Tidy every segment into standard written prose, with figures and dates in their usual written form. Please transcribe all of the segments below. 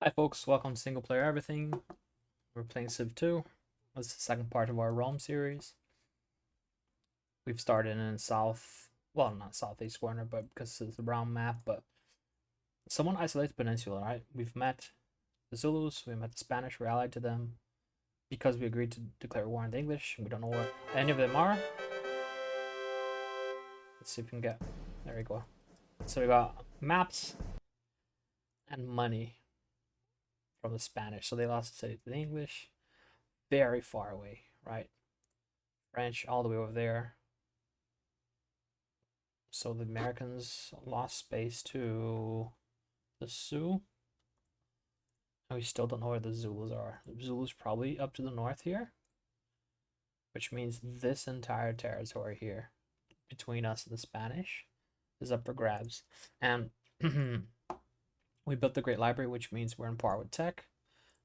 Hi folks, welcome to Single Player Everything. We're playing Civ 2. This is the second part of our Rome series. We've started in south, well, not southeast corner, but because it's the brown map, but somewhat isolated peninsula, right? We've met the Zulus, we met the Spanish, we're allied to them because we agreed to declare war on the English. We don't know where any of them are. Let's see if we can get, there we go. So we got maps and money from the Spanish. So they lost the city to the English, very far away, right? French all the way over there. So the Americans lost space to the Sioux. And we still don't know where the Zulus are. The Zulus probably up to the north here, which means this entire territory here between us and the Spanish is up for grabs. And we built the Great Library, which means we're in par with tech.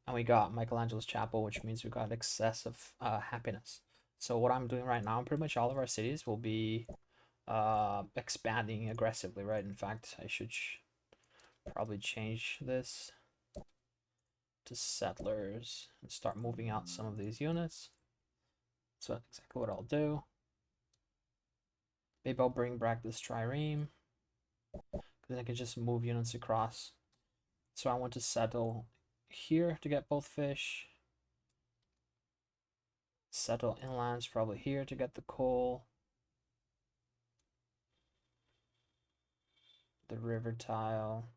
And we got Michelangelo's Chapel, which means we got excessive happiness. So what I'm doing right now, pretty much all of our cities will be expanding aggressively, right? In fact, I should probably change this to settlers and start moving out some of these units. So that's exactly what I'll do. Maybe I'll bring back this trireme because I can just move units across. So I want to settle here to get both fish. Settle inlands probably here to get the coal. The river tile.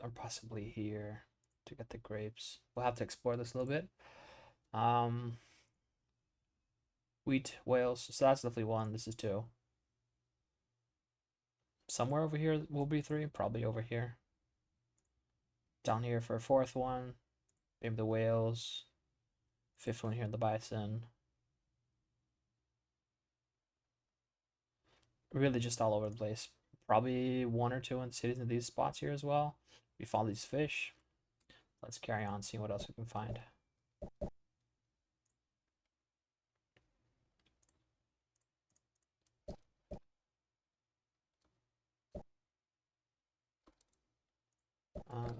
Or possibly here to get the grapes. We'll have to explore this a little bit. Wheat, Wales. So that's definitely one. This is two. Somewhere over here will be three. Probably over here. Down here for a fourth one. Maybe the whales. Fifth one here, the bison. Really just all over the place. Probably one or two in cities in these spots here as well. We found these fish. Let's carry on, see what else we can find.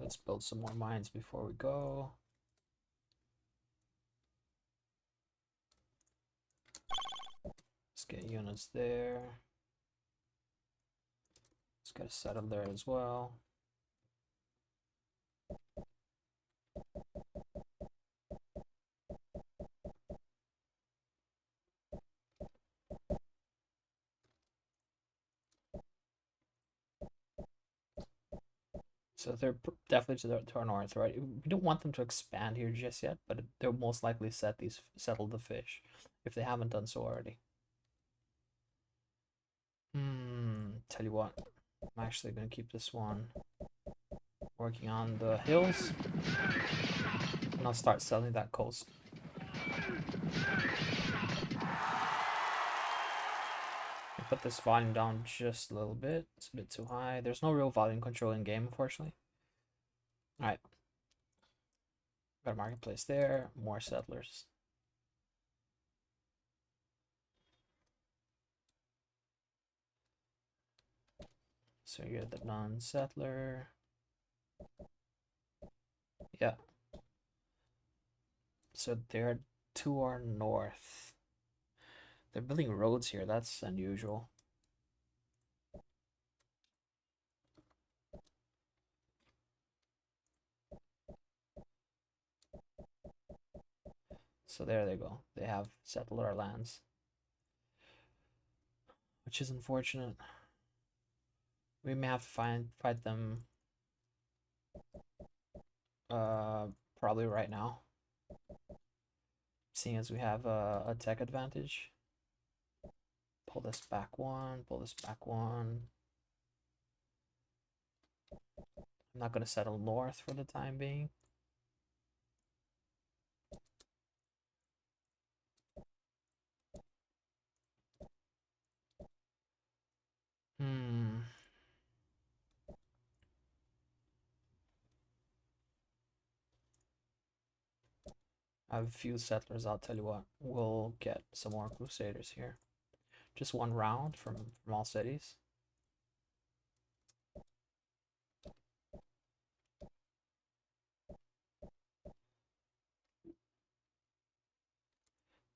Let's build some more mines before we go. Let's get units there. Let's get a settle there as well. So they're definitely to our north, right? We don't want them to expand here just yet, but they'll most likely settle the fish if they haven't done so already. Tell you what, I'm actually gonna keep this one working on the hills, and I'll start selling that coast. Put this volume down just a little bit. It's a bit too high. There's no real volume control in game, unfortunately. All right, got a marketplace there. More settlers. So you're the non-settler. Yeah. So they're to our north. They're building roads here. That's unusual. So there they go. They have settled our lands, which is unfortunate. We may have to fight them probably right now, seeing as we have a tech advantage. Pull this back one, pull this back one. I'm not going to settle north for the time being. I have a few settlers, I'll tell you what. We'll get some more crusaders here. Just one round from all cities.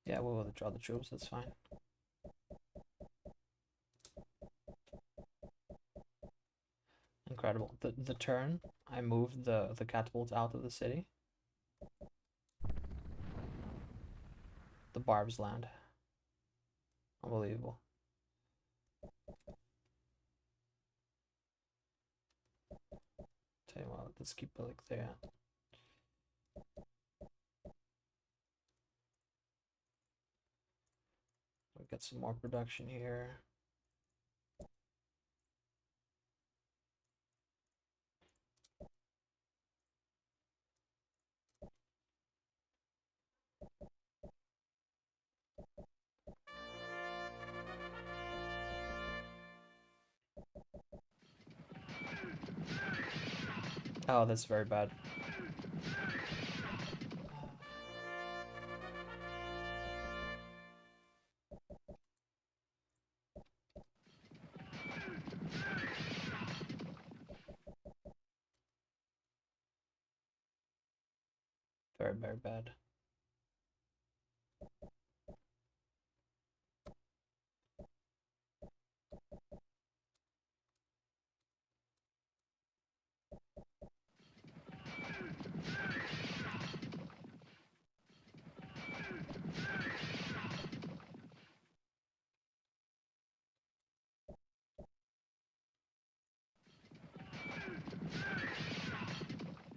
Yeah, we'll withdraw the troops, that's fine. Incredible. The turn I moved the catapults out of the city. The barbs land. Unbelievable. Tell you what, let's keep it like there. We'll get some more production here. Oh, that's very bad. Very, very bad.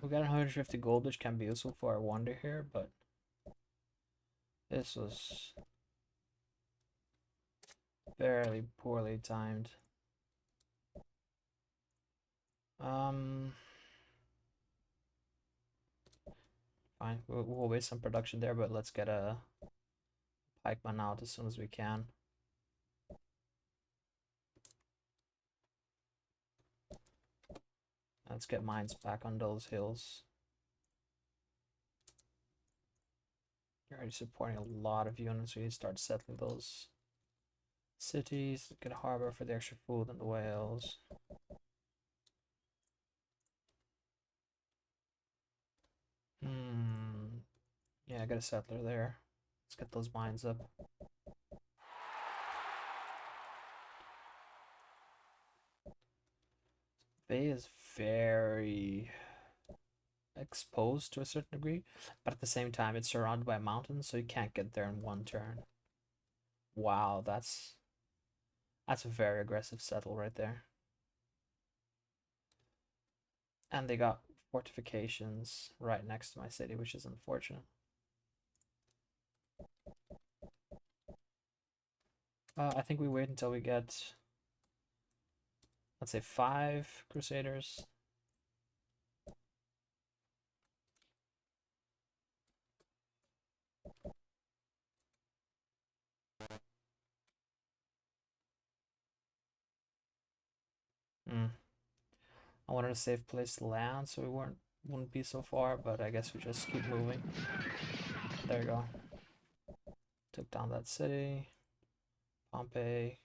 We got 150 gold, which can be useful for our wonder here, but this was very poorly timed. Fine, we'll waste some production there, but let's get a pikeman out as soon as we can. Let's get mines back on those hills. You're already supporting a lot of units. We need to start settling those cities. Get a harbor for the extra food and the whales. Yeah, I got a settler there. Let's get those mines up. Bay is very exposed to a certain degree, but at the same time, it's surrounded by mountains, so you can't get there in one turn. Wow, that's a very aggressive settle right there. And they got fortifications right next to my city, which is unfortunate. I think we wait until we get, let's say, 5 Crusaders. I wanted a safe place to land so we wouldn't be so far, but I guess we just keep moving. There you go. Took down that city. Pompeii.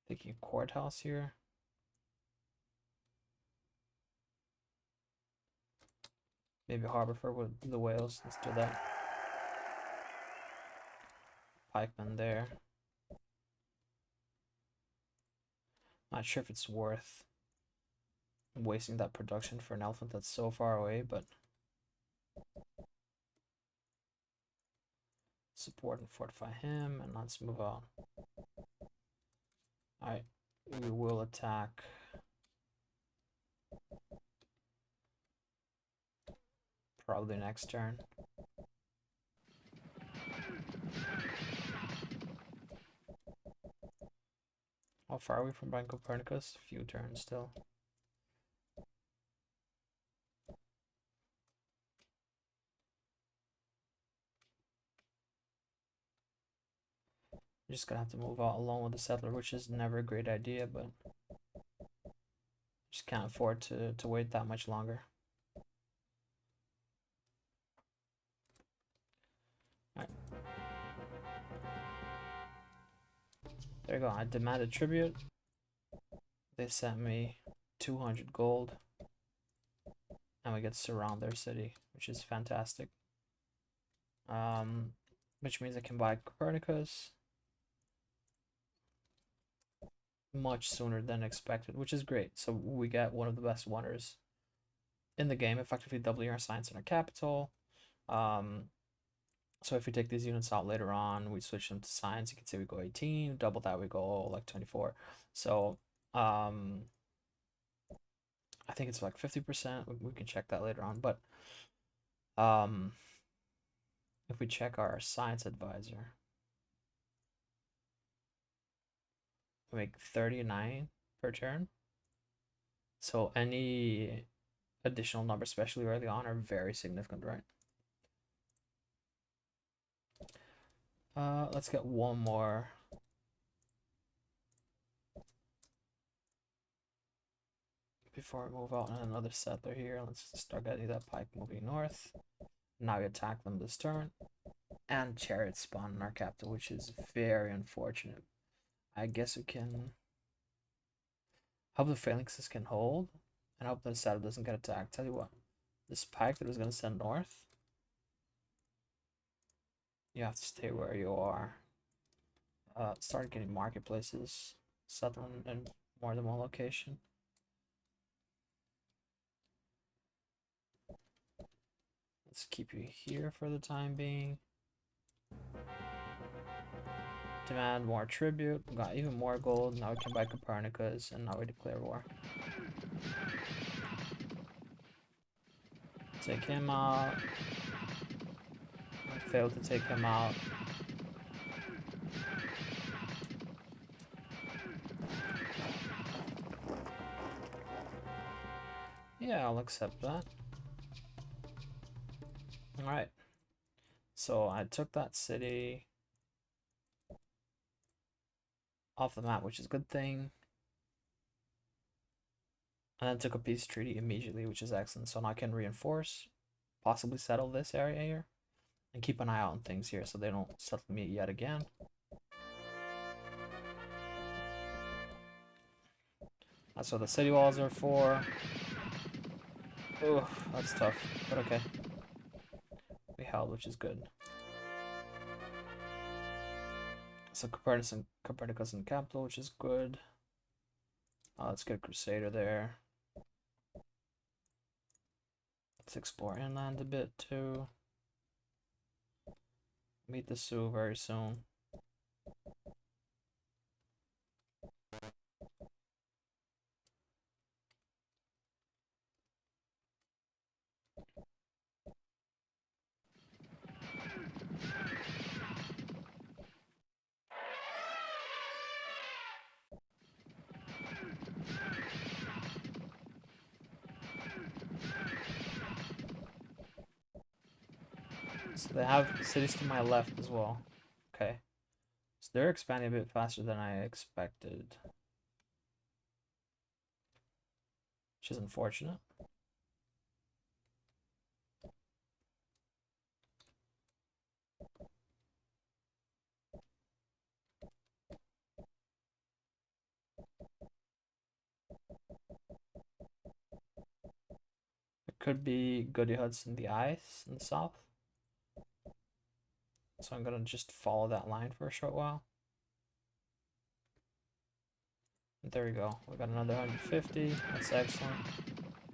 Thinking a courthouse here. Maybe Harbourford with the whales. Let's do that. Pikeman there. Not sure if it's worth wasting that production for an elephant that's so far away, but support and fortify him, and let's move on. Alright, we will attack. Probably next turn. How far are we from Brian Copernicus? A few turns still. You're just gonna have to move out alone with the settler, which is never a great idea, but just can't afford to wait that much longer. Alright. There you go. I demanded tribute. They sent me 200 gold. and we get to surround their city, which is fantastic. Which means I can buy Copernicus much sooner than expected, which is great. So we get one of the best wonders in the game, effectively doubling our science and our capital. So if we take these units out later on, we switch them to science, you can see we go 18, double that, we go like 24. So I think it's like 50%. We can check that later on. But if we check our science advisor, we make 39 per turn. So any additional numbers, especially early on, are very significant, right? Let's get one more. Before we move out on another settler here, let's start getting that pike moving north. Now we attack them this turn. And chariots spawn in our capital, which is very unfortunate. I guess we can hope the phalanxes can hold, and hope the saddle doesn't get attacked. Tell you what, this pike that was going to send north, you have to stay where you are. Start getting marketplaces, southern and more than one location. Let's keep you here for the time being. Demand more tribute. We got even more gold. Now we can buy Copernicus, and now we declare war. Take him out. I failed to take him out. Yeah, I'll accept that. Alright. So I took that city off the map, which is a good thing. And then took a peace treaty immediately, which is excellent. So now I can reinforce, possibly settle this area here, and keep an eye out on things here so they don't settle me yet again. That's what the city walls are for. Oh, that's tough, but okay. We held, which is good. So Copernicus in capital, which is good. Let's get a Crusader there. Let's explore inland a bit too. Meet the Sioux very soon. So they have cities to my left as well. Okay. So they're expanding a bit faster than I expected, which is unfortunate. It could be Goody Huts in the ice in the south. So I'm gonna just follow that line for a short while. And there we go. We got another 150. That's excellent.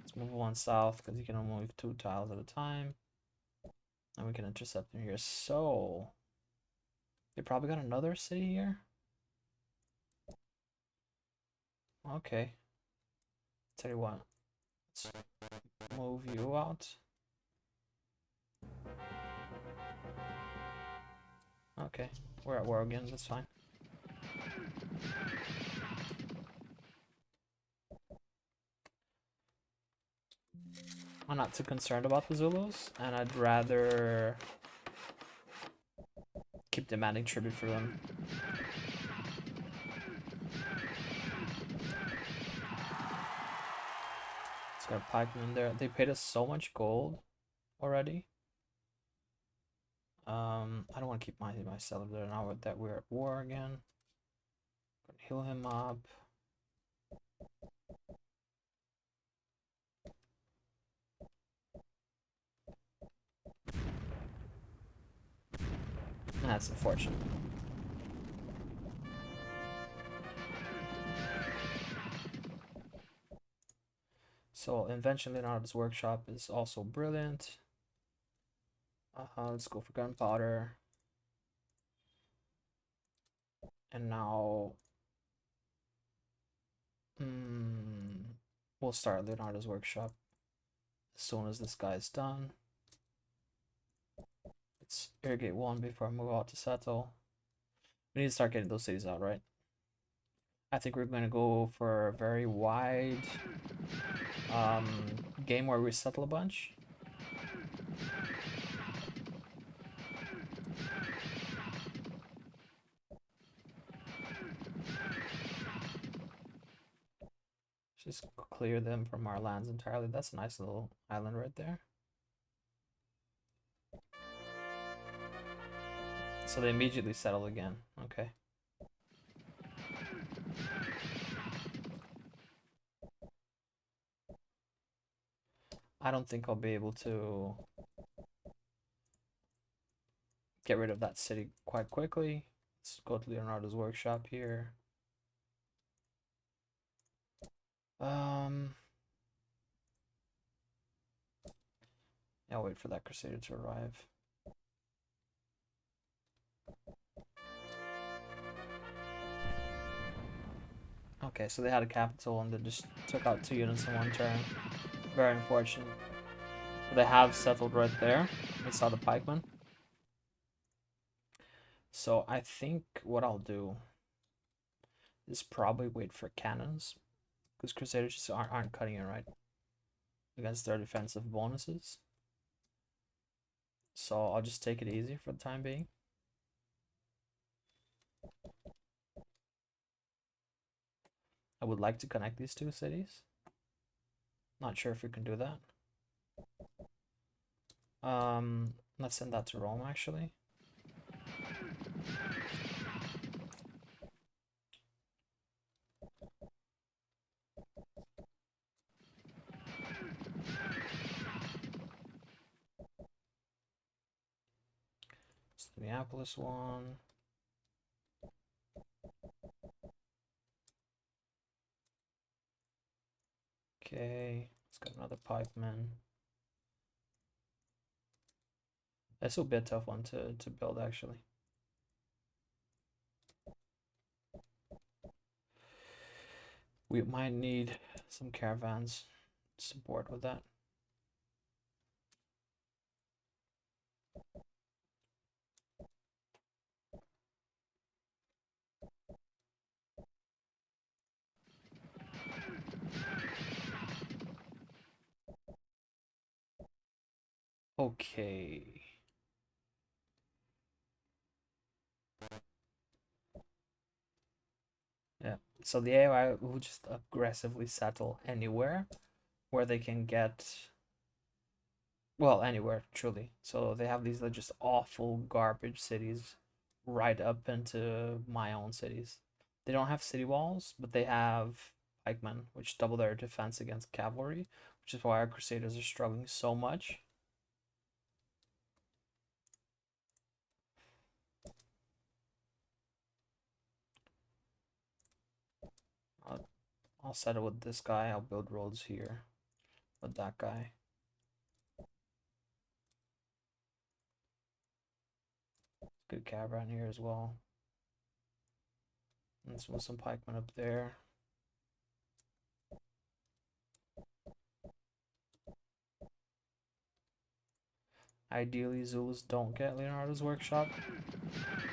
Let's move one south because you can only move 2 tiles at a time. And we can intercept them here. So they probably got another city here. Okay. Tell you what. Let's move you out. Okay. We're at war again. That's fine. I'm not too concerned about the Zulus, and I'd rather keep demanding tribute for them. Let's got a pikeman in there. They paid us so much gold already. I don't want to keep my settler there now that we're at war again. Gonna heal him up. That's unfortunate. So invention Leonardo's workshop is also brilliant. Let's go for gunpowder. And now we'll start Leonardo's workshop as soon as this guy's done. Let's irrigate one before I move out to settle. We need to start getting those cities out, right? I think we're going to go for a very wide game where we settle a bunch. Just clear them from our lands entirely. That's a nice little island right there. So they immediately settle again. Okay. I don't think I'll be able to get rid of that city quite quickly. Let's go to Leonardo's workshop here. Yeah, I'll wait for that crusader to arrive. Okay, so they had a capital and they just took out 2 units in one turn. Very unfortunate. But they have settled right there. We saw the pikemen. So I think what I'll do is probably wait for cannons. Because crusaders just aren't cutting it right against their defensive bonuses. So I'll just take it easy for the time being. I would like to connect these 2 cities. Not sure if we can do that. Let's send that to Rome actually. It's the Neapolis one. Okay, let's got another pikeman. This will be a tough one to build actually. We might need some caravans support with that. Okay. Yeah, so the AI will just aggressively settle anywhere where they can get, well, anywhere, truly. So they have these just awful garbage cities right up into my own cities. They don't have city walls, but they have pikemen, which double their defense against cavalry, which is why our crusaders are struggling so much. I'll settle with this guy. I'll build roads here with that guy. Good caravan here as well. And some pikemen up there. Ideally, Zulus don't get Leonardo's workshop.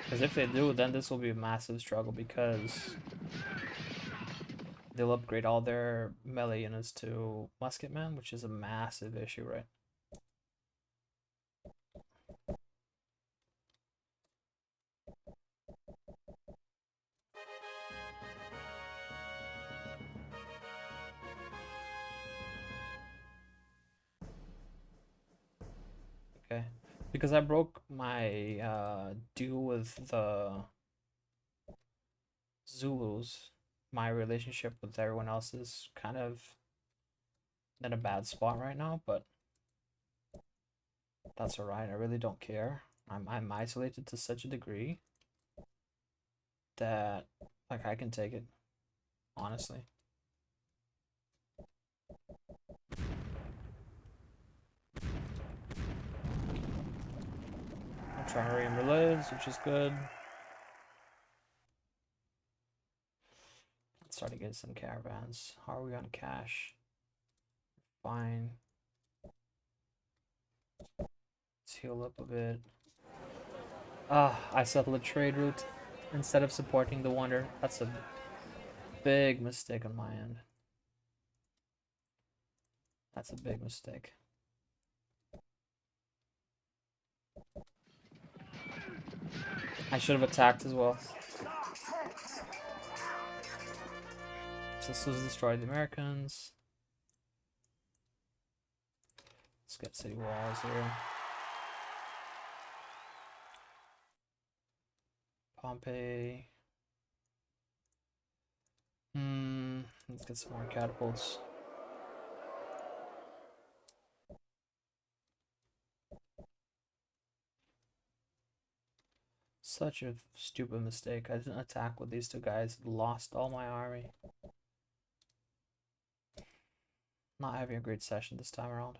Because if they do, then this will be a massive struggle because they'll upgrade all their melee units to musketmen, which is a massive issue, right? Okay. Because I broke my deal with the Zulus, my relationship with everyone else is kind of in a bad spot right now, but that's alright. I really don't care. I'm isolated to such a degree that like I can take it, honestly. I'm trying to ream relives, which is good. Let's start to get some caravans. How are we on cash? Fine. Let's heal up a bit. Ah, I settled a trade route instead of supporting the wonder. That's a big mistake on my end. That's a big mistake. I should have attacked as well. So this was destroyed the Americans. Let's get city walls here. Pompey. Let's get some more catapults. Such a stupid mistake. I didn't attack with these two guys. Lost all my army. Not having a great session this time around.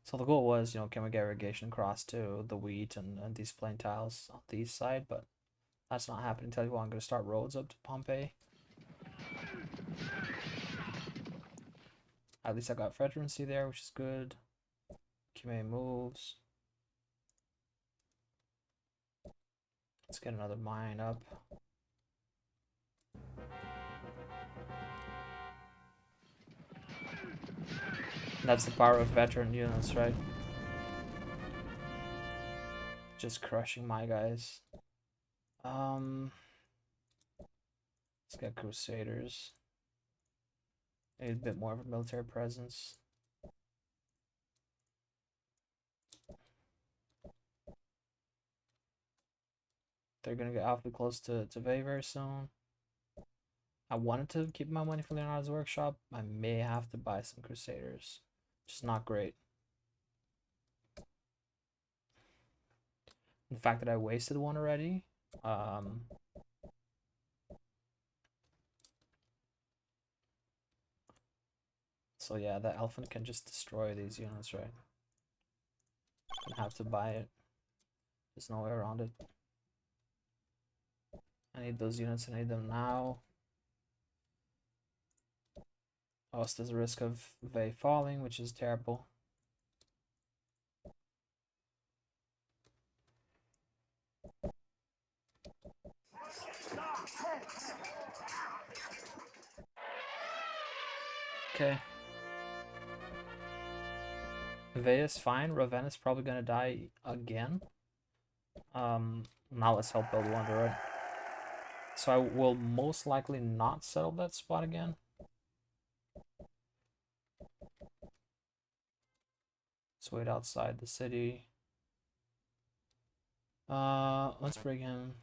So the goal was, can we get irrigation across to the wheat and these plain tiles on the east side, but that's not happening. Tell you what, I'm going to start roads up to Pompeii. At least I got veterancy there, which is good. Cumae moves. Let's get another mine up. That's the power of veteran units, right? Just crushing my guys. Let's get Crusaders. Maybe a bit more of a military presence. They're gonna get awfully close to Veii very soon. I wanted to keep my money for Leonardo's workshop. I may have to buy some Crusaders. Which is not great. The fact that I wasted one already. So yeah, that elephant can just destroy these units, right? I have to buy it. There's no way around it. I need those units. I need them now. Oh, so there's a risk of Veii falling, which is terrible. Okay. Veii is fine. Ravenna's probably gonna die again. Now let's help build Wonder, right? So I will most likely not settle that spot again. Let's wait outside the city. Let's bring him.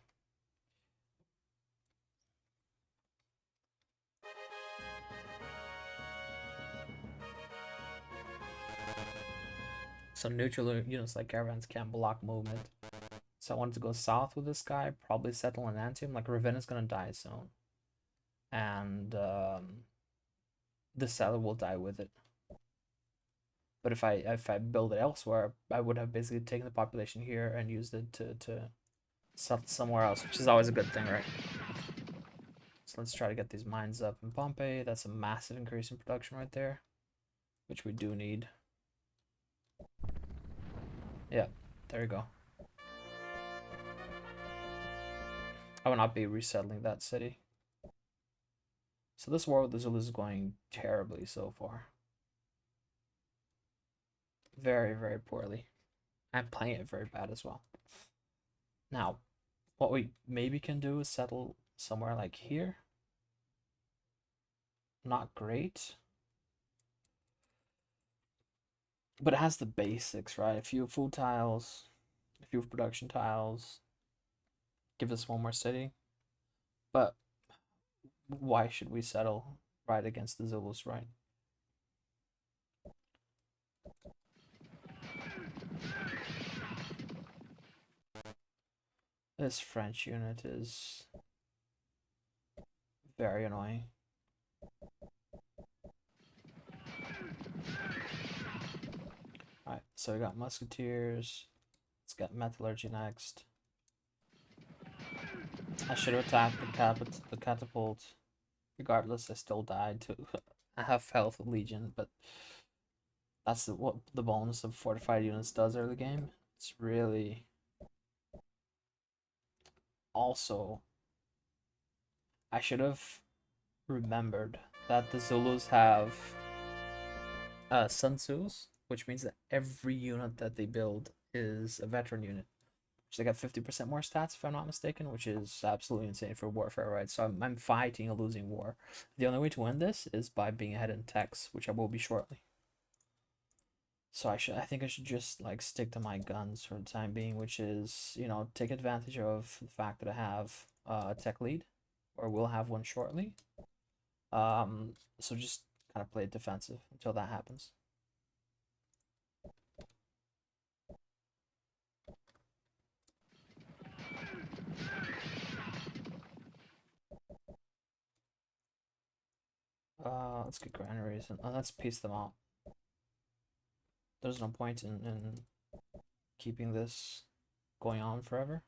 So neutral units like caravans can't block movement. So I wanted to go south with this guy, probably settle in Antium. Like Ravenna's gonna die soon. And the settler will die with it. But if I build it elsewhere, I would have basically taken the population here and used it to settle somewhere else, which is always a good thing, right? So let's try to get these mines up in Pompeii. That's a massive increase in production right there, which we do need. Yeah, there you go. I will not be resettling that city. So this war with the Zulus is going terribly so far. Very, very poorly. I'm playing it very bad as well. Now, what we maybe can do is settle somewhere like here. Not great. But it has the basics, right? A few food tiles, a few production tiles. Give us one more city. But why should we settle right against the Zulus, right? This French unit is very annoying. Alright, so we got musketeers. Let's get metallurgy next. I should have attacked the catapult. Regardless, I still died to I have health of Legion, but that's what the bonus of fortified units does early game. It's really also I should have remembered that the Zulus have Sun Tzus, which means that every unit that they build is a veteran unit. Which they got 50% more stats, if I'm not mistaken, which is absolutely insane for warfare, right? So I'm fighting a losing war. The only way to win this is by being ahead in techs, which I will be shortly. So I think I should just like stick to my guns for the time being, which is, you know, take advantage of the fact that I have a tech lead, or will have one shortly. So just kind of play it defensive until that happens. Let's get granaries and let's piece them out. There's no point in keeping this going on forever.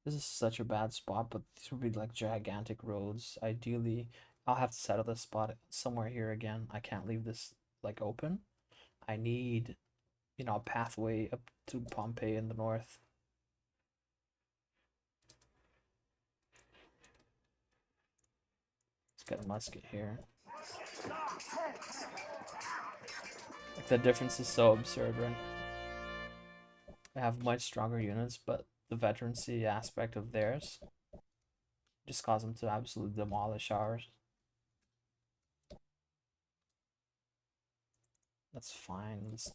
This is such a bad spot, but these would be like gigantic roads. Ideally, I'll have to settle this spot somewhere here again. I can't leave this like open. I need, you know, a pathway up to Pompeii in the north. Let's get a musket here. Like the difference is so absurd, right? They have much stronger units, but the veterancy aspect of theirs just cause them to absolutely demolish ours. That's fine. Let's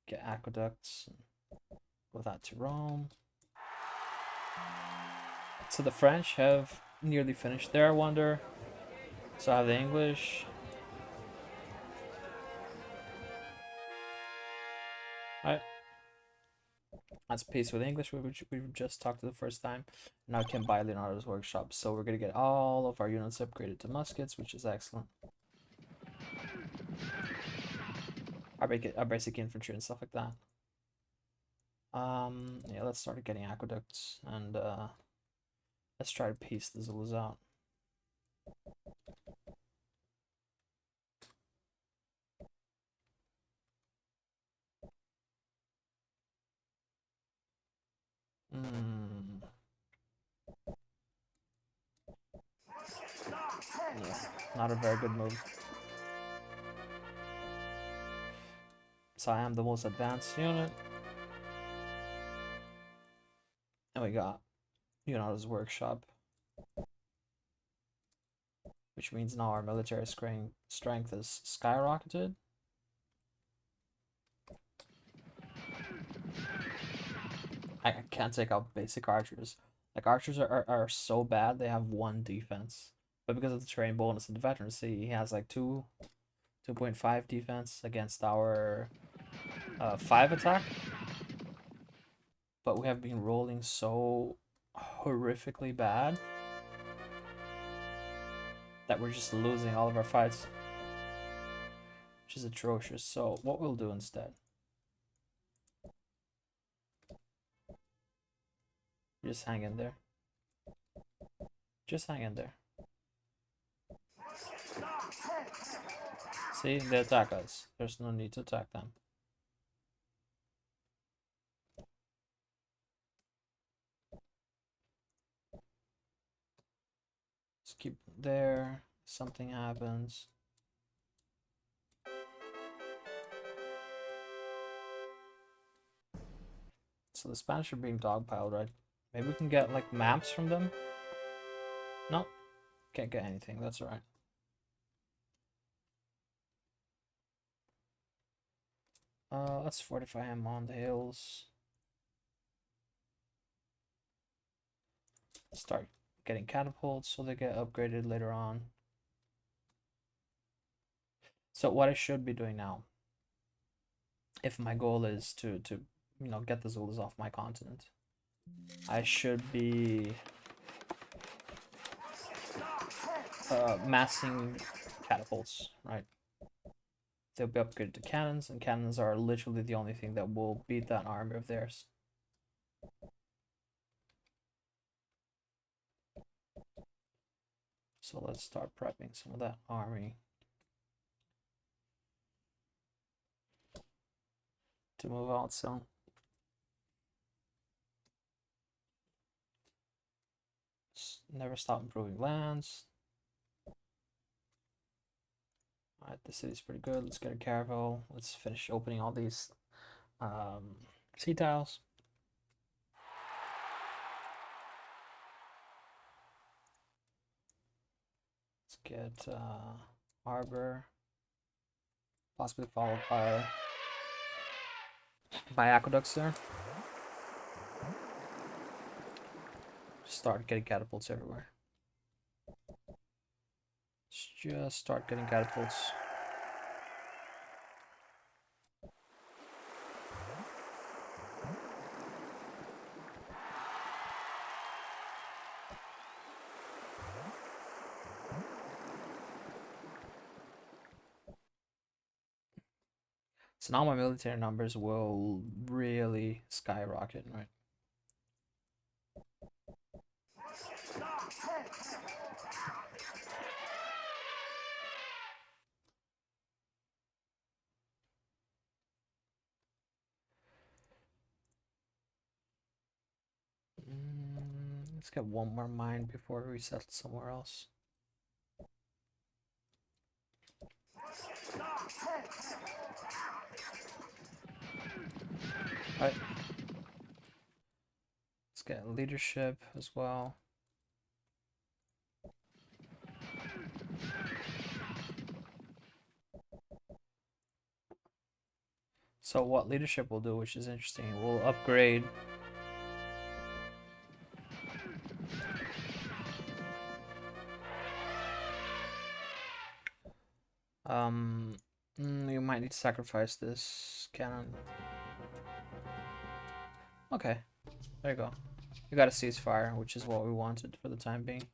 get aqueducts. Go that to Rome. So the French have nearly finished their wonder. So I have the English. Alright. That's peace with English, which we've just talked to the first time. Now I can buy Leonardo's workshop. So we're gonna get all of our units upgraded to muskets, which is excellent. Our basic infantry and stuff like that. Yeah, let's start getting aqueducts and let's try to piece the Zulus out. Yeah, not a very good move. So I am the most advanced unit. And we got Leonardo's workshop. Which means now our military strength is skyrocketed. I can't take out basic archers. Like archers are so bad they have 1 defense. But because of the terrain bonus and the veterancy, he has like 2.5 defense against our 5 attack. But we have been rolling so horrifically bad that we're just losing all of our fights, which is atrocious. So what we'll do instead, just hang in there. Just hang in there. See, they attack us. There's no need to attack them. Just keep them there. Something happens. So the Spanish are being dogpiled, right? Maybe we can get like maps from them? No, can't get anything. That's alright. Let's fortify him on the hills. Start getting catapults so they get upgraded later on. So what I should be doing now, if my goal is to get the Zulus off my continent. I should be massing catapults, right? They'll be upgraded to cannons, and cannons are literally the only thing that will beat that army of theirs. So let's start prepping some of that army to move out soon. Never stop improving lands. Alright, the city's pretty good. Let's get a caravel. Let's finish opening all these sea tiles. Let's get harbor, possibly followed by aqueducts there. Start getting catapults everywhere. Let's just start getting catapults. So now my military numbers will really skyrocket, right? Let's get one more mine before we settle somewhere else. Alright. Let's get leadership as well. So what leadership will do, which is interesting, will upgrade you might need to sacrifice this cannon. Okay, there you go. You got a ceasefire, which is what we wanted for the time being.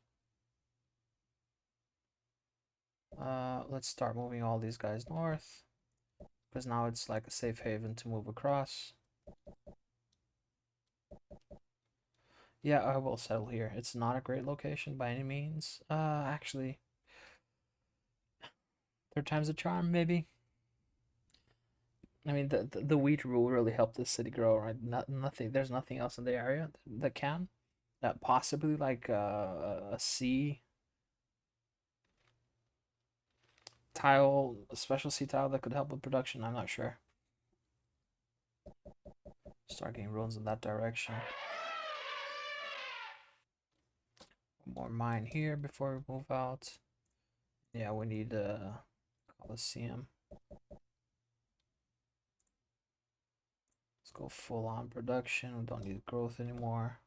Let's start moving all these guys north, because now it's like a safe haven to move across. Yeah, I will settle here. It's not a great location by any means. Actually, third time's a charm, maybe. I mean, the wheat will really help this city grow, right? Nothing. There's nothing else in the area that can. That possibly like a sea tile, a special sea tile that could help with production. I'm not sure. Start getting ruins in that direction. More mine here before we move out. Yeah, we need a Coliseum. Let's go full on production. We don't need growth anymore.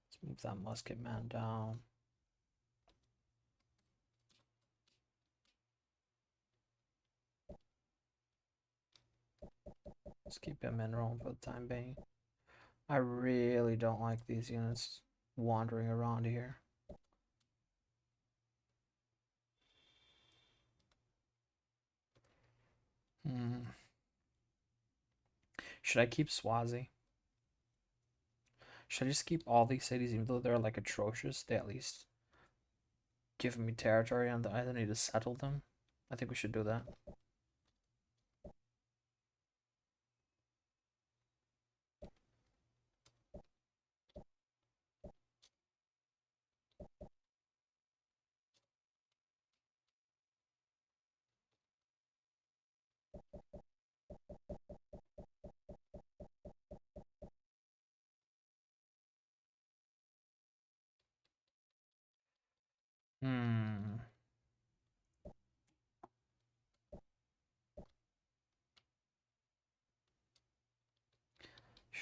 Let's move that musket man down. Let's keep him in Rome for the time being. I really don't like these units wandering around here. Should I keep Swazi? Should I just keep all these cities, even though they're like atrocious? They at least give me territory and I don't need to settle them. I think we should do that. Hmm.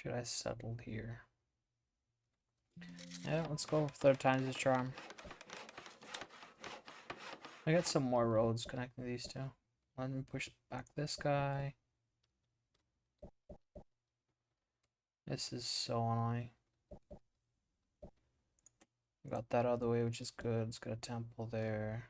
Should I settle here? Yeah, let's go for third time's the charm. I got some more roads connecting these two. Let me push back this guy. This is so annoying. Got that out of the way, which is good. Let's get a temple there.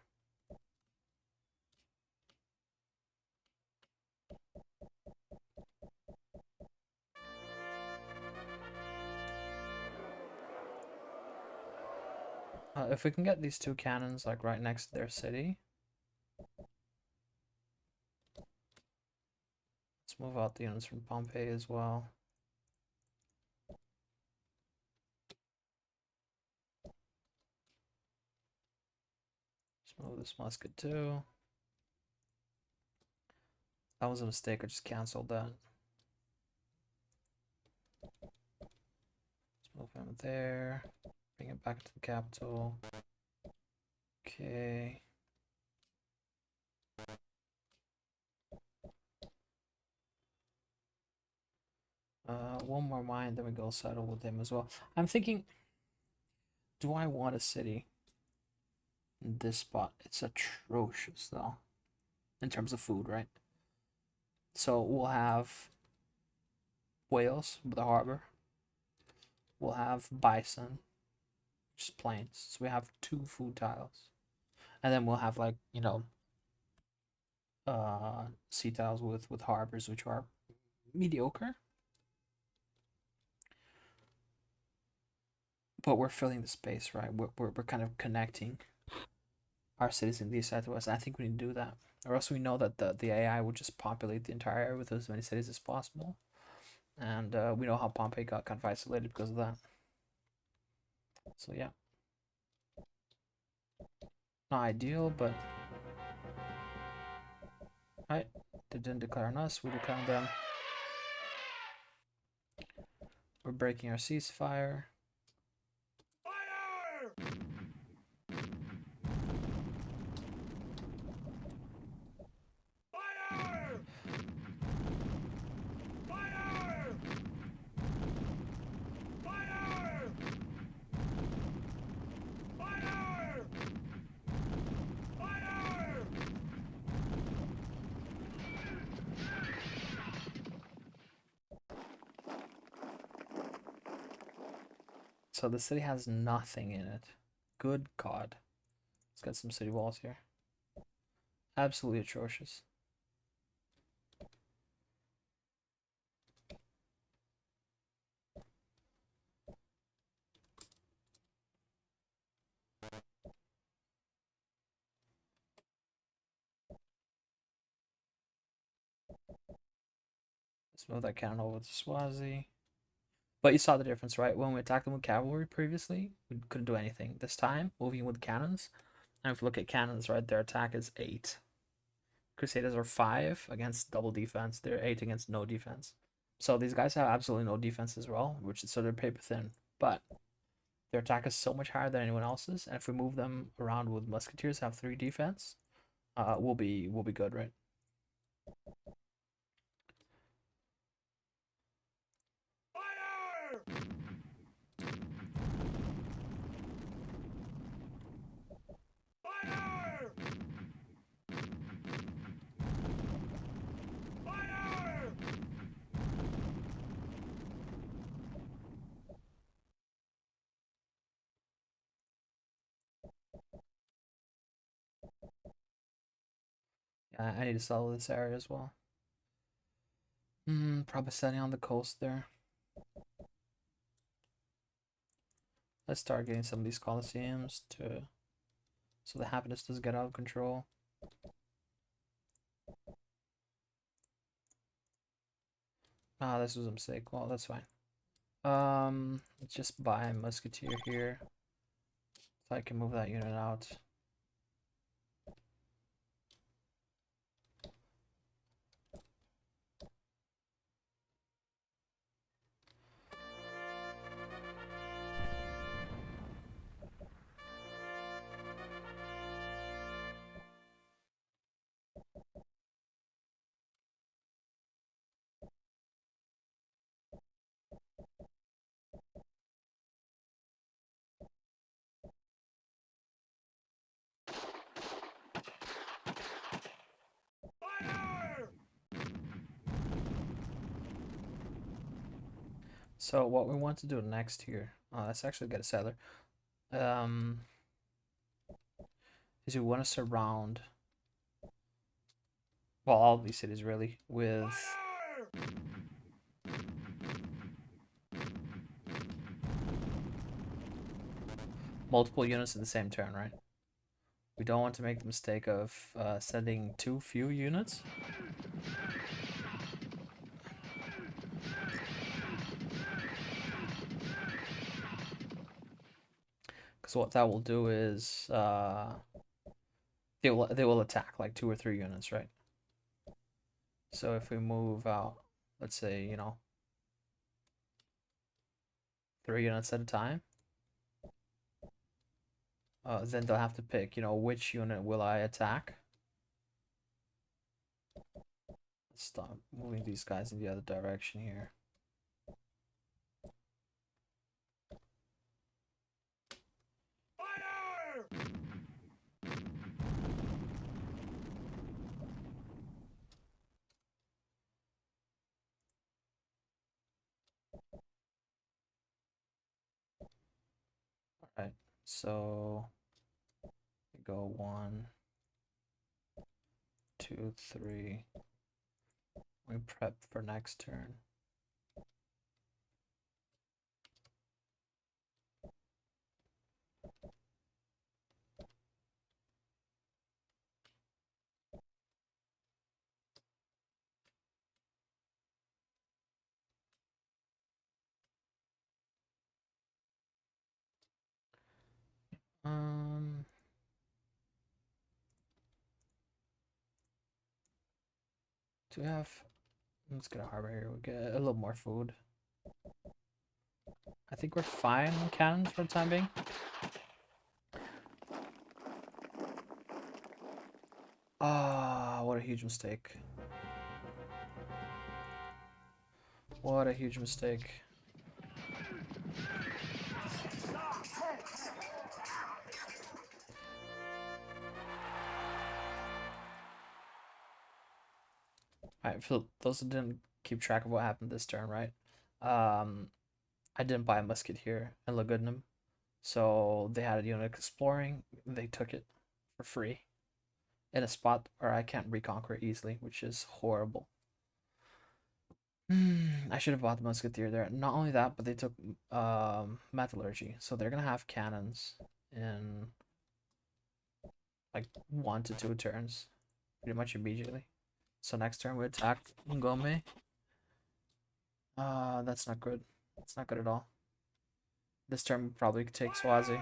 If we can get these two cannons like right next to their city. Let's move out the units from Pompeii as well. Let's move this musket too. That was a mistake, I just cancelled that. Let's move him there. Bring it back to the capital. Okay. One more mine, then we go settle with him as well. I'm thinking, do I want a city in this spot? It's atrocious though, in terms of food, right? So we'll have Wales with the harbor. We'll have bison, which is plains. So we have 2 food tiles. And then we'll have like, you know, sea tiles with harbors, which are mediocre. But we're filling the space, right? We're kind of connecting our cities in the east side to west. I think we need to do that. Or else we know that the AI will just populate the entire area with as many cities as possible. And we know how Pompeii got kind of isolated because of that. So yeah. Not ideal, but right. They didn't declare on us, we declare on them. We're breaking our ceasefire. Fire! Fire! Fire! Fire! Fire! Fire! So the city has nothing in it. Good God. Let's get some city walls here. Absolutely atrocious. Let's move that cannon over to Swazi. But you saw the difference, right? When we attacked them with cavalry previously, we couldn't do anything. This time, moving with cannons. And if you look at cannons, right, their attack is 8. Crusaders are 5 against double defense. They're 8 against no defense. So these guys have absolutely no defense as well, which is so they're paper thin. But their attack is so much higher than anyone else's, and if we move them around with musketeers, have 3 defense, we'll be good, right? Fire! Fire! Fire! Yeah, I need to settle this area as well. Probably setting on the coast there. Let's start getting some of these coliseums to so the happiness doesn't get out of control. Ah, this was a mistake. Well, that's fine. Let's just buy a musketeer here. So I can move that unit out. So what we want to do next here, let's actually get a settler. Is we want to surround, well, all these cities really with multiple units in the same turn, right? We don't want to make the mistake of sending too few units. Because what that will do is they will attack like 2 or 3 units, right? So if we move out, let's say, you know, 3 units at a time, then they'll have to pick, you know, which unit will I attack. Let's stop moving these guys in the other direction here. Alright, so we go 1, 2, 3. We prep for next turn. Um, do we have? Let's get a harbor here. We'll get a little more food. I think we're fine on cannons for the time being. Ah, what a huge mistake. What a huge mistake. Alright, for those who didn't keep track of what happened this turn, right? I didn't buy a musket here in Lagudnum. So they had a unit exploring, they took it for free in a spot where I can't reconquer it easily, which is horrible. I should have bought the musketeer there. Not only that, but they took metallurgy, so they're gonna have cannons in like 1 to 2 turns, pretty much immediately. So next turn we attack Ngome. That's not good. That's not good at all. This turn we probably could take Swazi.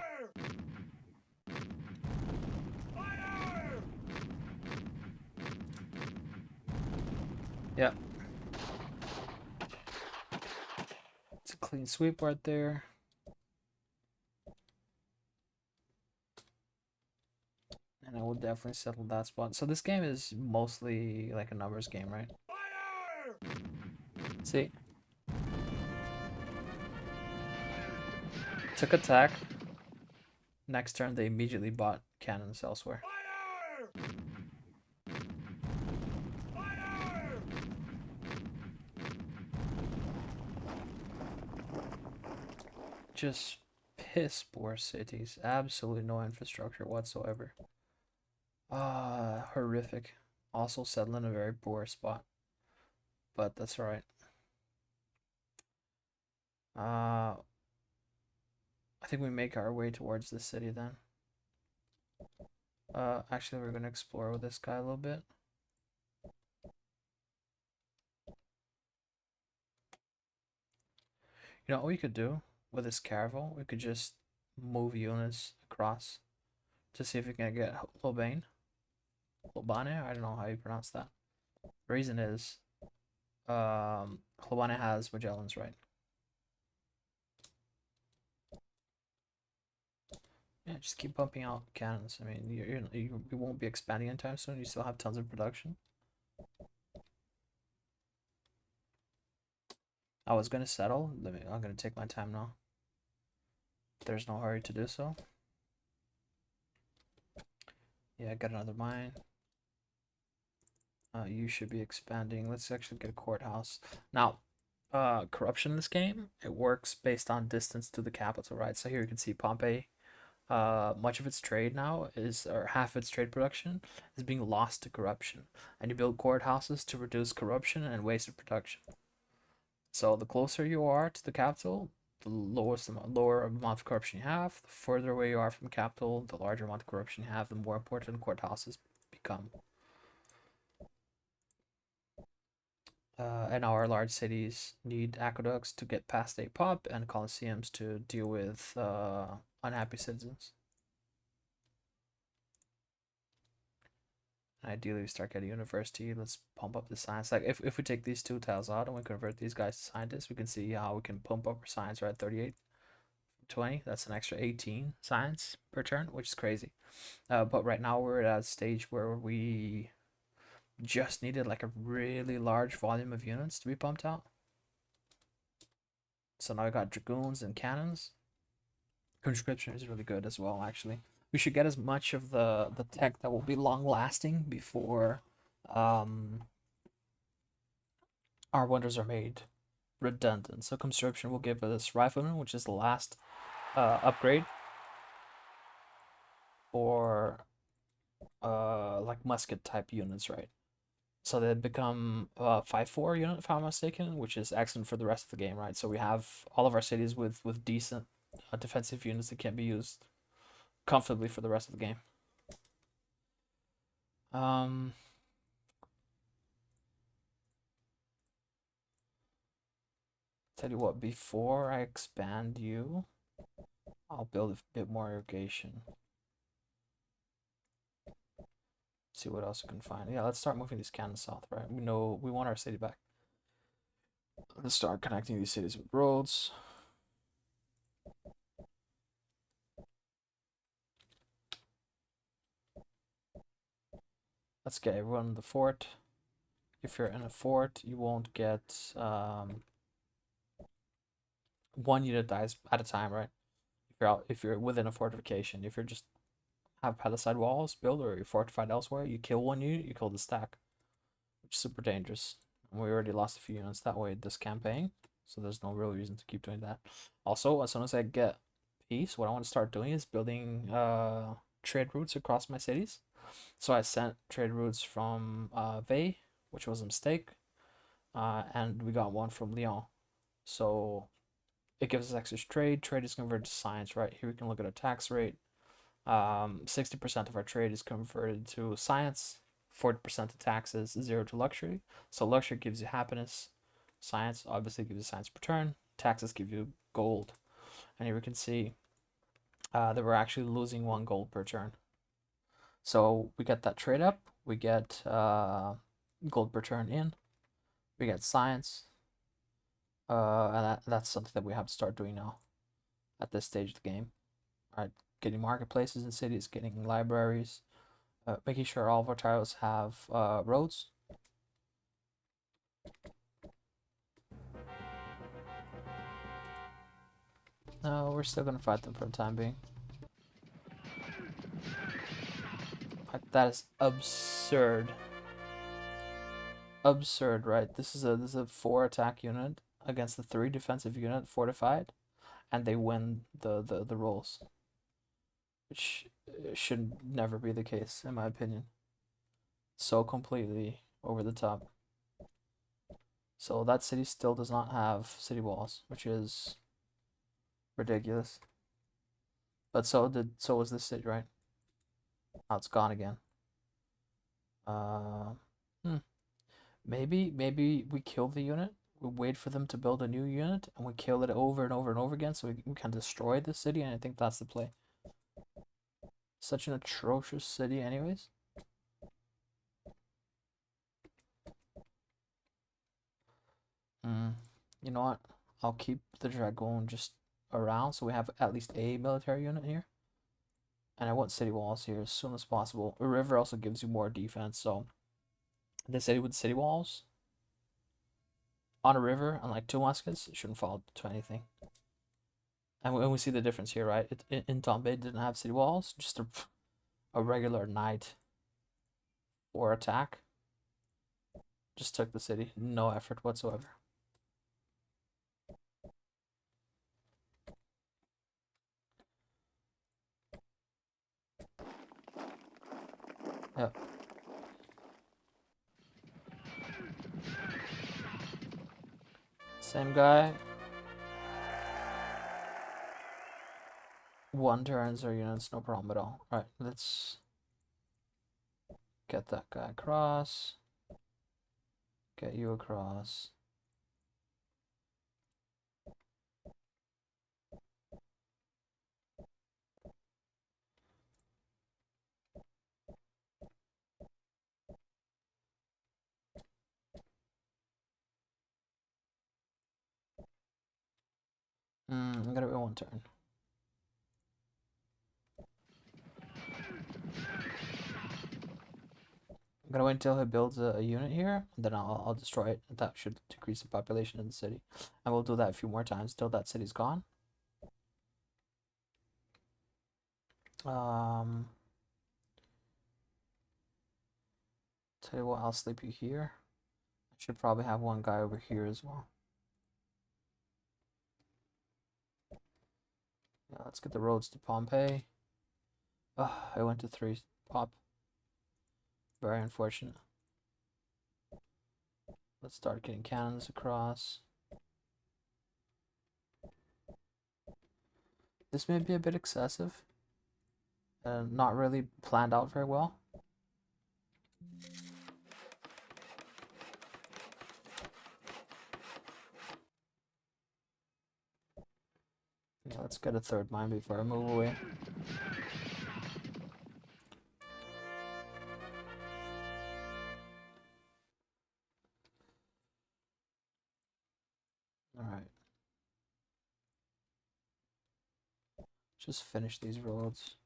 Yeah. It's a clean sweep right there. And I will definitely settle that spot. So this game is mostly like a numbers game, right? See? Took attack. Next turn they immediately bought cannons elsewhere. Just piss poor cities. Absolutely no infrastructure whatsoever. Horrific. Also settled in a very poor spot. But that's alright. I think we make our way towards the city then. Actually we're gonna explore with this guy a little bit. You know what we could do with this caravel? We could just move units across to see if we can get Lobane. Lobane? I don't know how you pronounce that. The reason is, Lobane has Magellans, right? Yeah, just keep pumping out cannons. I mean, you won't be expanding anytime soon. You still have tons of production. I was gonna settle. I'm gonna take my time now. There's no hurry to do so. Yeah, got another mine. You should be expanding. Let's actually get a courthouse. Now, corruption in this game. It works based on distance to the capital, right? So here you can see Pompeii. Much of its trade now is, or half its trade production is being lost to corruption, and you build courthouses to reduce corruption and wasted production. So the closer you are to the capital, the lower amount of corruption you have. The further away you are from the capital, the larger amount of corruption you have, the more important courthouses become. And our large cities need aqueducts to get past a pub and coliseums to deal with unhappy citizens. Ideally, we start getting university. Let's pump up the science. Like if we take these two tiles out and we convert these guys to scientists, we can see how we can pump up our science. Right at 38, 20. That's an extra 18 science per turn, which is crazy. But right now we're at a stage where we just needed like a really large volume of units to be pumped out. So now we got dragoons and cannons. Conscription is really good as well, actually. We should get as much of the tech that will be long lasting before our wonders are made redundant. So conscription will give us riflemen, which is the last upgrade for like musket type units, right? So they become 5-4 unit if I'm not mistaken, which is excellent for the rest of the game, right? So we have all of our cities with decent defensive units that can be used comfortably for the rest of the game. Tell you what, before I expand you, I'll build a bit more irrigation. See what else we can find. Yeah, let's start moving these cannons south, right? We know we want our city back. Let's start connecting these cities with roads. Let's get everyone in the fort. If you're in a fort, you won't get one unit dies at a time, right? If you're within a fortification, if you're just have palisade walls built or you're fortified elsewhere, you kill one unit, you kill the stack, which is super dangerous. And we already lost a few units that way this campaign, so there's no real reason to keep doing that. Also, as soon as I get peace, what I want to start doing is building trade routes across my cities. So I sent trade routes from Veii, which was a mistake, and we got one from Lyon. So it gives us extra trade. Trade is converted to science, right? Here we can look at our tax rate. 60% of our trade is converted to science, 40% to taxes, 0 to luxury. So luxury gives you happiness. Science obviously gives you science per turn. Taxes give you gold. And here we can see that we're actually losing 1 gold per turn. So we get that trade up. We get gold per turn in. We get science. And that's something that we have to start doing now at this stage of the game. All right, getting marketplaces in cities, getting libraries, making sure all of our tiles have roads. No, we're still gonna fight them for the time being. Like, that is absurd. Absurd, right? This is a 4 attack unit against the 3 defensive unit fortified, and they win the rolls, which should never be the case in my opinion. So completely over the top. So that city still does not have city walls, which is ridiculous. But so was this city, right? Now it's gone again. Uh, hmm. Maybe we kill the unit. We wait for them to build a new unit, and we kill it over and over and over again, so we can destroy the city. And I think that's the play. Such an atrocious city, anyways. You know what? I'll keep the dragoon just around, so we have at least a military unit here. And I want city walls here as soon as possible. A river also gives you more defense, so this city with city walls on a river, unlike 2 muskets, it shouldn't fall to anything. And we see the difference here, right? In Tombe didn't have city walls, just a regular knight or attack. Just took the city, no effort whatsoever. Yep. Same guy. 1 turns or units, no problem at all. Alright, let's get that guy across. Get you across. I'm gonna be 1 turn. I'm gonna wait until he builds a unit here, and then I'll destroy it. That should decrease the population in the city. And we'll do that a few more times till that city's gone. Tell you what, I'll sleep you here. I should probably have 1 guy over here as well. Yeah, let's get the roads to Pompeii. I went to 3 pop. Very unfortunate. Let's start getting cannons across. This may be a bit excessive. Not really planned out very well. Yeah, let's get a 3rd mine before I move away. Alright. Just finish these roads.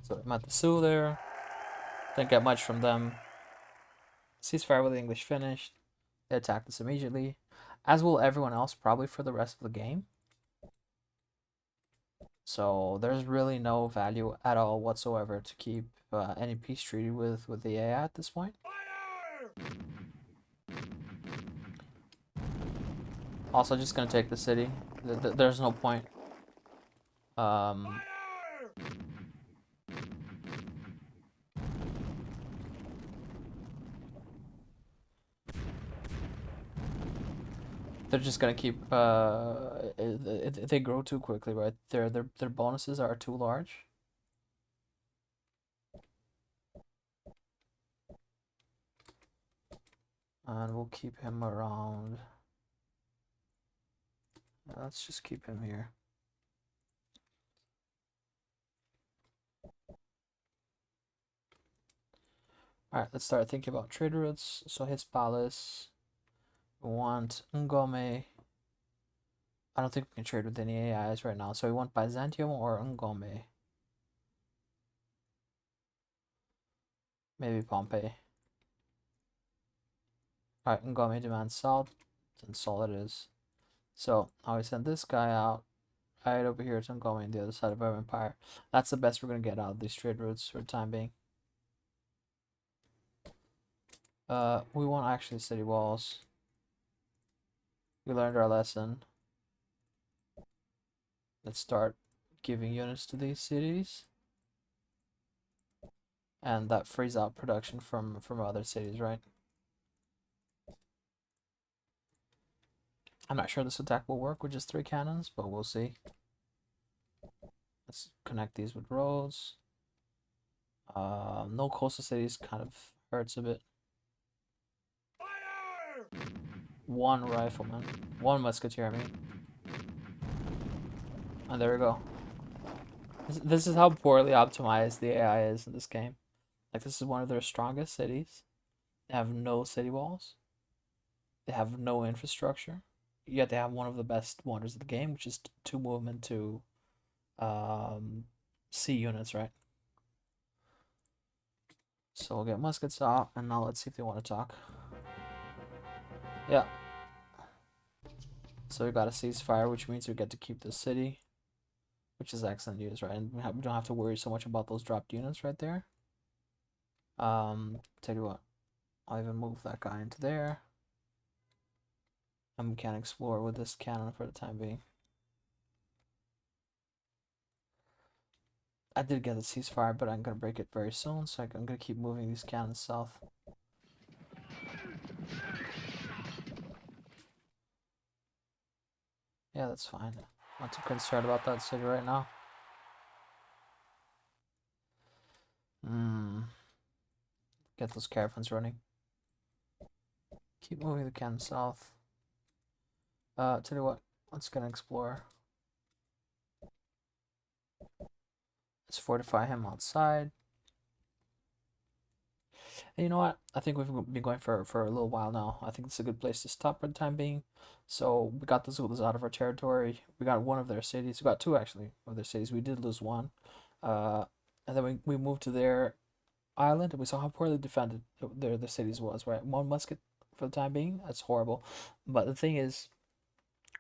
So I'm at the Sioux there. Didn't get much from them. Ceasefire with the English finished. They attacked us immediately, as will everyone else probably for the rest of the game. So there's really no value at all whatsoever to keep any peace treaty with the AI at this point. Also, just gonna take the city. There's no point. They're just gonna keep. They grow too quickly, right? Their bonuses are too large. And we'll keep him around. Let's just keep him here. Alright, let's start thinking about trade routes. So his palace. We want Ngome. I don't think we can trade with any AIs right now. So we want Byzantium or Ngome. Maybe Pompeii. Alright, Ngome demands salt. And salt it is. So now we send this guy out. Right over here to Ngome on the other side of our empire. That's the best we're gonna get out of these trade routes for the time being. We want actually city walls. We learned our lesson. Let's start giving units to these cities. And that frees out production from other cities, right? I'm not sure this attack will work with just 3 cannons, but we'll see. Let's connect these with roads. No coastal cities kind of hurts a bit. Fire! One rifleman. One musketeer, I mean. And there we go. This is how poorly optimized the AI is in this game. Like, this is one of their strongest cities. They have no city walls. They have no infrastructure. Yet they have one of the best wonders of the game, which is two movement to C units, right? So we'll get muskets out, and now let's see if they want to talk. Yeah. So we got a ceasefire, which means we get to keep the city, which is excellent news, right? And we don't have to worry so much about those dropped units right there. Tell you what, I'll even move that guy into there. And we can explore with this cannon for the time being. I did get the ceasefire, but I'm gonna break it very soon, so I'm gonna keep moving these cannons south. Yeah, that's fine. Not too concerned about that city right now. Get those caravans running. Keep moving the cannon south. Tell you what, let's go explore. Let's fortify him outside. And you know what? I think we've been going for a little while now. I think it's a good place to stop for the time being. So we got the Zulus out of our territory. We got one of their cities. We got two actually of their cities. We did lose one. And then we moved to their island and we saw how poorly defended their cities was, right? One musket for the time being. That's horrible. But the thing is,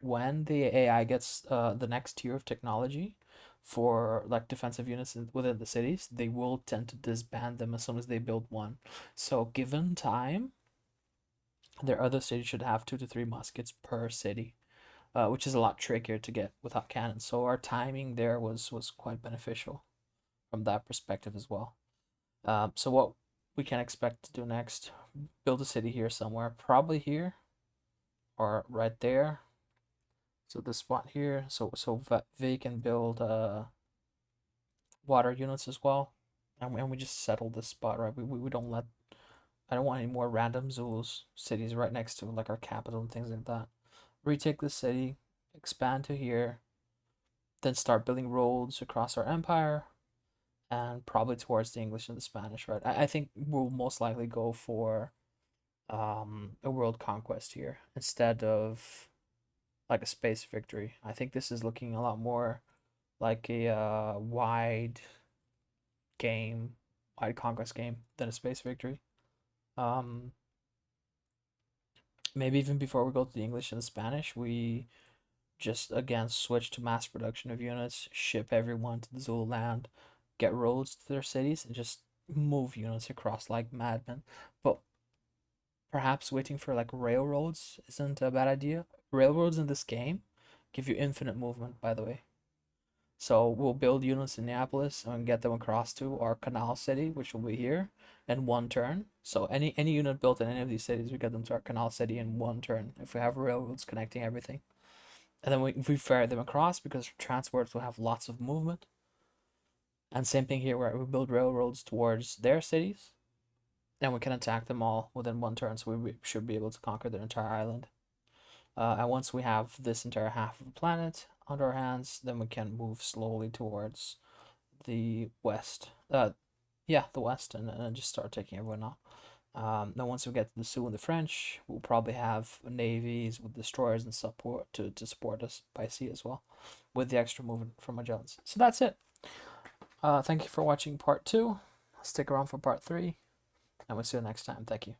when the AI gets the next tier of technology for like defensive units within the cities, they will tend to disband them as soon as they build one. So given time, their other cities should have 2 to 3 muskets per city, which is a lot trickier to get without cannons. So our timing there was quite beneficial from that perspective as well. So what we can expect to do next, build a city here somewhere, probably here or right there. So this spot here, so they can build water units as well, and we just settle this spot, right? We don't let, I don't want any more random Zulus cities right next to like our capital and things like that. Retake the city, expand to here, then start building roads across our empire, and probably towards the English and the Spanish, right? I think we'll most likely go for a world conquest here instead of like a space victory. I think this is looking a lot more like a wide conquest game than a space victory. Um, Maybe even before we go to the English and the Spanish, we just again switch to mass production of units, ship everyone to the Zulu land, get roads to their cities, and just move units across like madmen. But perhaps waiting for like railroads isn't a bad idea. Railroads in this game give you infinite movement, by the way. So we'll build units in Neapolis and get them across to our canal city, which will be here, in one turn. So any unit built in any of these cities, we get them to our canal city in one turn if we have railroads connecting everything. And then if we ferry them across, because transports will have lots of movement. And same thing here, where we build railroads towards their cities, and we can attack them all within one turn. So we should be able to conquer their entire island. And once we have this entire half of the planet under our hands, then we can move slowly towards the west. Yeah, the west, and just start taking everyone out. Then once we get to the Sioux and the French, we'll probably have navies with destroyers and support to support us by sea as well, with the extra movement from Magellan's. So that's it. Thank you for watching part 2. Stick around for part 3, and we'll see you next time. Thank you.